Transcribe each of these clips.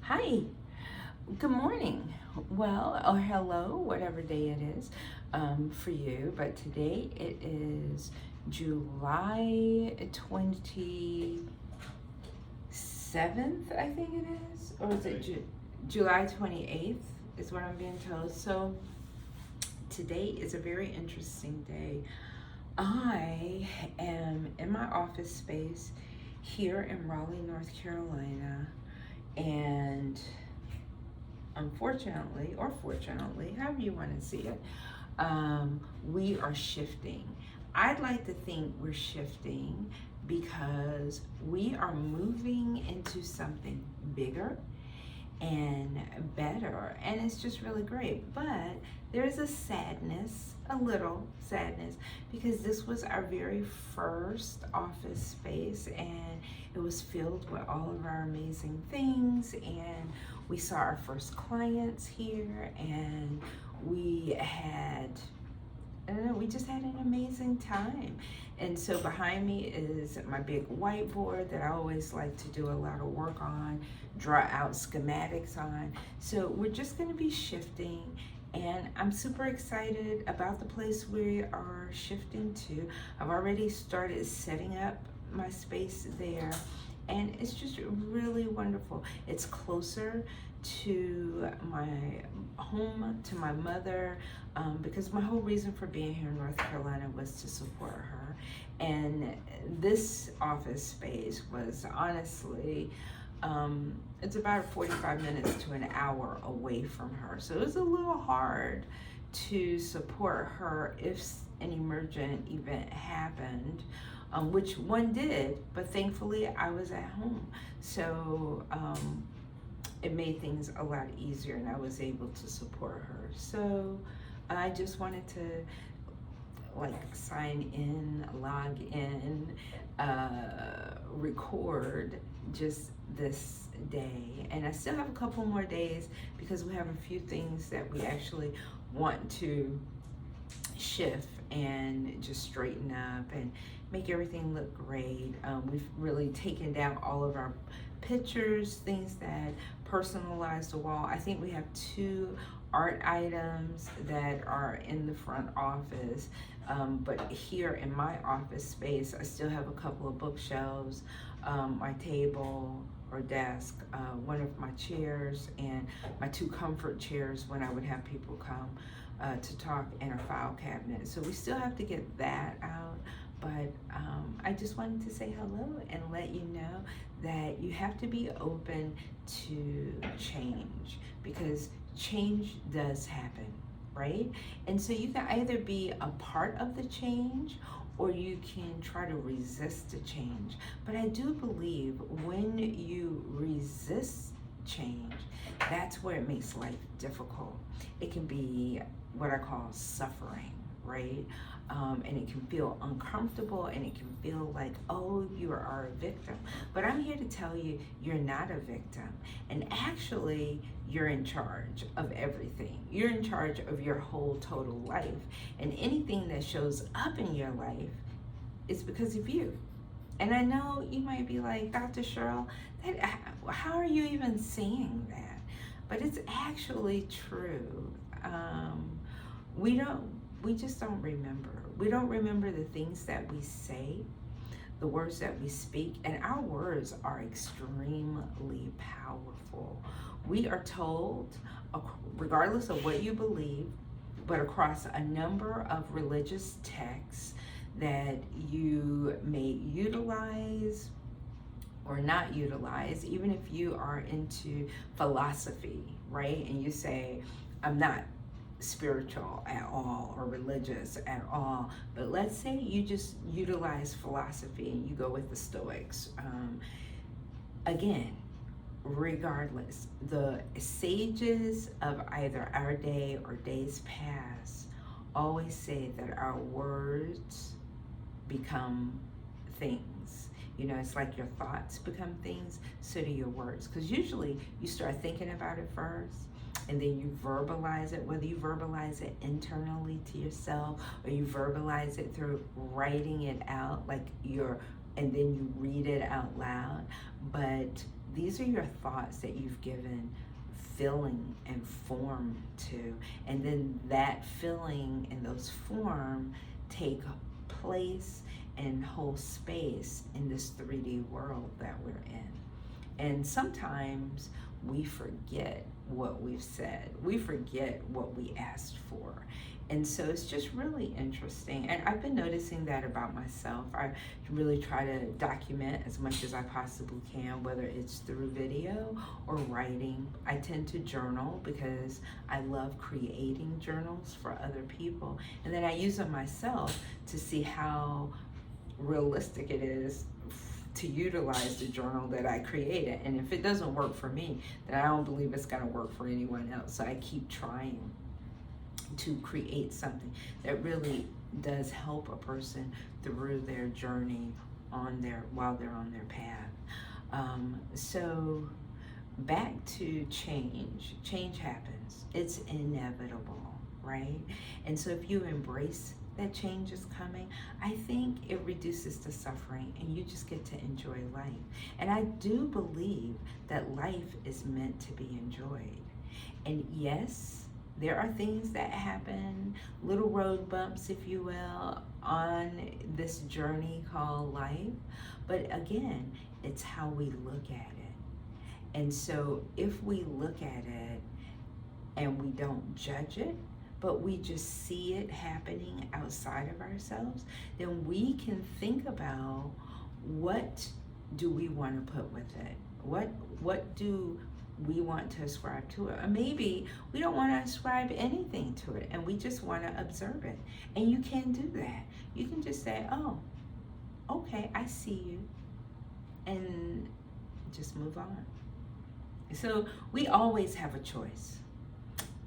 Hi, good morning. Well, or hello, whatever day it is for you. But today it is July 27th, I think it is. Or is it July 28th, is what I'm being told. So today is a very interesting day. I am in my office space here in Raleigh, North Carolina, and unfortunately, or fortunately, however you want to see it, we are shifting. I'd like to think we're shifting because we are moving into something bigger and better, and it's just really great. But there's a sadness, a little sadness, because this was our very first office space, and it was filled with all of our amazing things, and we saw our first clients here, and we had, I don't know, we just had an amazing time. And so behind me is my big whiteboard that I always like to do a lot of work on, draw out schematics on. So we're just going to be shifting, and I'm super excited about the place we are shifting to. I've already started setting up my space there, and it's just really wonderful. It's closer to my home, to my mother, because my whole reason for being here in North Carolina was to support her. And this office space was honestly, it's about 45 minutes to an hour away from her. So it was a little hard to support her if an emergent event happened, which one did, but thankfully I was at home. So it made things a lot easier, and I was able to support her. So I just wanted to sign in, log in, record just this day. And I still have a couple more days because we have a few things that we actually want to shift and just straighten up and make everything look great. We've really taken down all of our pictures, things that personalize the wall. I think we have 2 art items that are in the front office, but here in my office space I still have a couple of bookshelves, my table or desk, one of my chairs, and my 2 comfort chairs when I would have people come to talk, in a file cabinet. So we still have to get that out, but I just wanted to say hello and let you know that you have to be open to change, because change does happen, right? And so you can either be a part of the change, or you can try to resist the change. But I do believe when you resist change, that's where it makes life difficult. It can be what I call suffering, right? And it can feel uncomfortable, and it can feel like, oh, you are a victim. But I'm here to tell you, you're not a victim. And actually, you're in charge of everything. You're in charge of your whole total life. And anything that shows up in your life is because of you. And I know you might be like, Dr. Cheryl, how are you even saying that? But it's actually true. We just don't remember. We don't remember the things that we say, the words that we speak, and our words are extremely powerful. We are told, regardless of what you believe, but across a number of religious texts, that you may utilize or not utilize, even if you are into philosophy, right? And you say, I'm not spiritual at all or religious at all, but let's say you just utilize philosophy and you go with the Stoics. Again, regardless, the sages of either our day or days past always say that our words become things. You know, it's like your thoughts become things, so do your words. Because usually you start thinking about it first, and then you verbalize it, whether you verbalize it internally to yourself or you verbalize it through writing it out, and then you read it out loud. But these are your thoughts that you've given feeling and form to, and then that feeling and those form take place and hold space in this 3D world that we're in. And sometimes we forget what we've said, we forget what we asked for. And so it's just really interesting. And I've been noticing that about myself. I really try to document as much as I possibly can, whether it's through video or writing. I tend to journal because I love creating journals for other people. And then I use them myself to see how realistic it is to utilize the journal that I created. And if it doesn't work for me, then I don't believe it's gonna work for anyone else. So I keep trying to create something that really does help a person through their journey while they're on their path. So back to change. Change happens. It's inevitable, right? And so if you embrace that change is coming, I think it reduces the suffering and you just get to enjoy life. And I do believe that life is meant to be enjoyed. And yes, there are things that happen, little road bumps, if you will, on this journey called life. But again, it's how we look at it. And so if we look at it and we don't judge it, but we just see it happening outside of ourselves, then we can think about, what do we want to put with it? What do we want to ascribe to it? Or maybe we don't want to ascribe anything to it and we just want to observe it. And you can do that. You can just say, oh, okay, I see you, and just move on. So we always have a choice.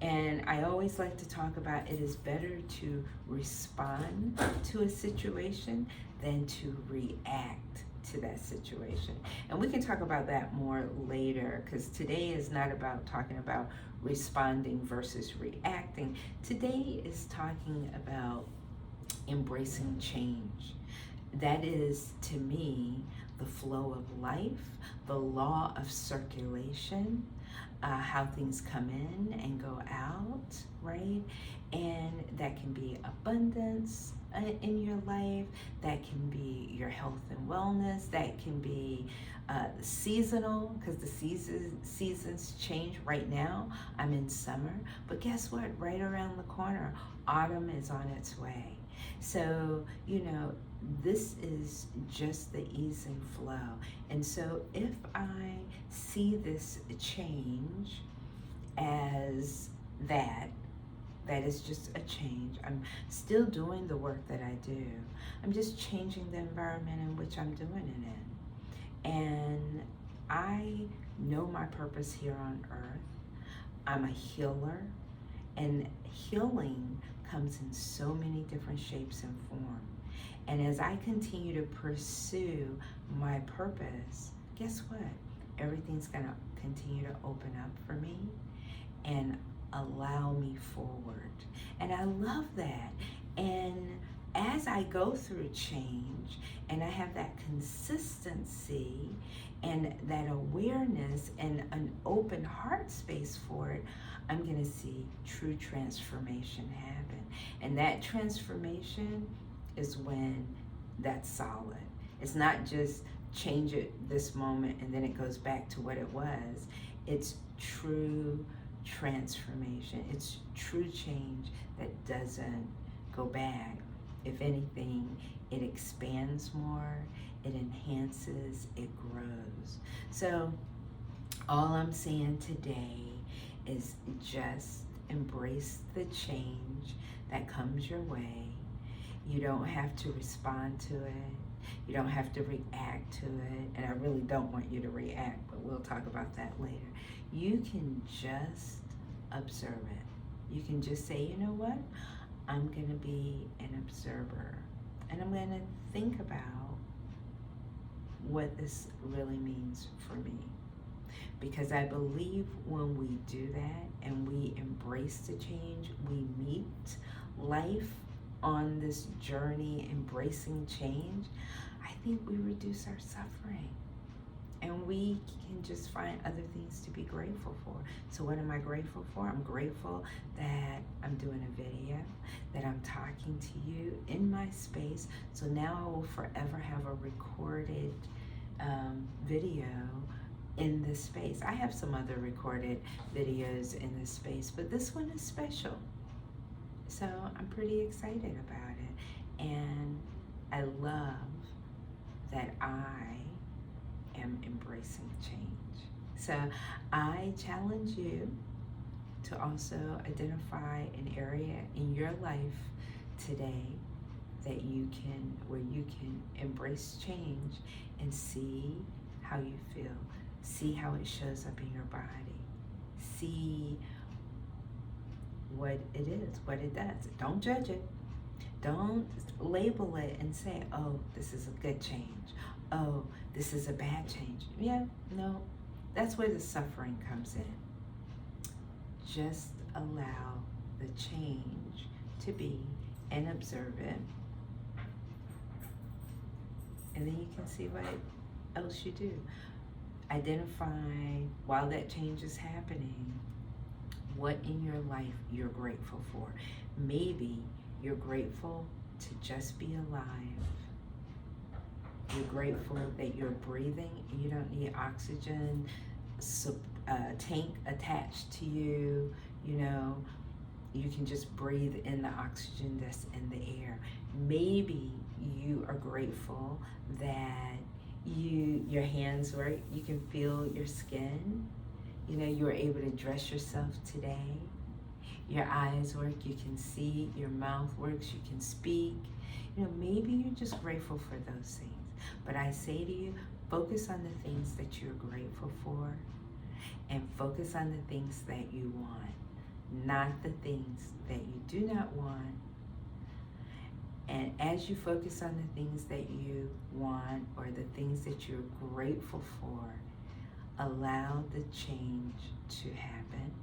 And I always like to talk about, it is better to respond to a situation than to react to that situation. And we can talk about that more later, because today is not about talking about responding versus reacting. Today is talking about embracing change. That is, to me, the flow of life, the law of circulation, how things come in and go out, right? And that can be abundance in your life, that can be your health and wellness, that can be seasonal, because the seasons change. Right now, I'm in summer, but guess what? Right around the corner, autumn is on its way. So, this is just the ease and flow. And so if I see this change as that is just a change. I'm still doing the work that I do. I'm just changing the environment in which I'm doing it in. And I know my purpose here on earth. I'm a healer, and healing comes in so many different shapes and forms. And as I continue to pursue my purpose, guess what? Everything's gonna continue to open up for me and allow me forward. And I love that. And as I go through change and I have that consistency and that awareness and an open heart space for it, I'm gonna see true transformation happen. And that transformation is when that's solid. It's not just change it this moment and then it goes back to what it was. It's true transformation. It's true change that doesn't go back. If anything, it expands more, it enhances, it grows. So all I'm saying today is just embrace the change that comes your way. You don't have to respond to it. You don't have to react to it. And I really don't want you to react, but we'll talk about that later. You can just observe it. You can just say, you know what? I'm going to be an observer. And I'm going to think about what this really means for me. Because I believe when we do that and we embrace the change, we meet life on this journey, embracing change, I think we reduce our suffering. And we can just find other things to be grateful for. So what am I grateful for? I'm grateful that I'm doing a video, that I'm talking to you in my space. So now I will forever have a recorded video in this space. I have some other recorded videos in this space, but this one is special. So I'm pretty excited about it. And I love that I am embracing change. So I challenge you to also identify an area in your life today that where you can embrace change and see how you feel, see how it shows up in your body, see what it is, what it does. Don't judge it. Don't label it and say, oh, this is a good change. Oh, this is a bad change. Yeah, no, that's where the suffering comes in. Just allow the change to be and observe it. And then you can see what else you do. Identify, while that change is happening, what in your life you're grateful for. Maybe you're grateful to just be alive. You're grateful that you're breathing and you don't need oxygen tank attached to you. You know, you can just breathe in the oxygen that's in the air. Maybe you are grateful that your hands work. You can feel your skin. You know, you were able to dress yourself today. Your eyes work, you can see, your mouth works, you can speak. You know, maybe you're just grateful for those things. But I say to you, focus on the things that you're grateful for and focus on the things that you want, not the things that you do not want. And as you focus on the things that you want or the things that you're grateful for, allow the change to happen.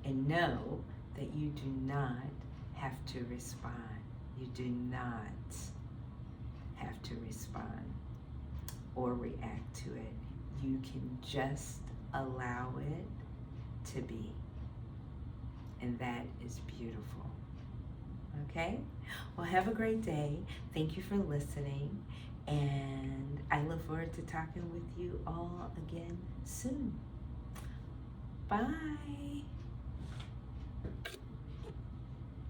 And know that you do not have to respond. You do not have to respond or react to it. You can just allow it to be. And that is beautiful. Okay? Well, have a great day. Thank you for listening. And I look forward to talking with you all again soon. Bye.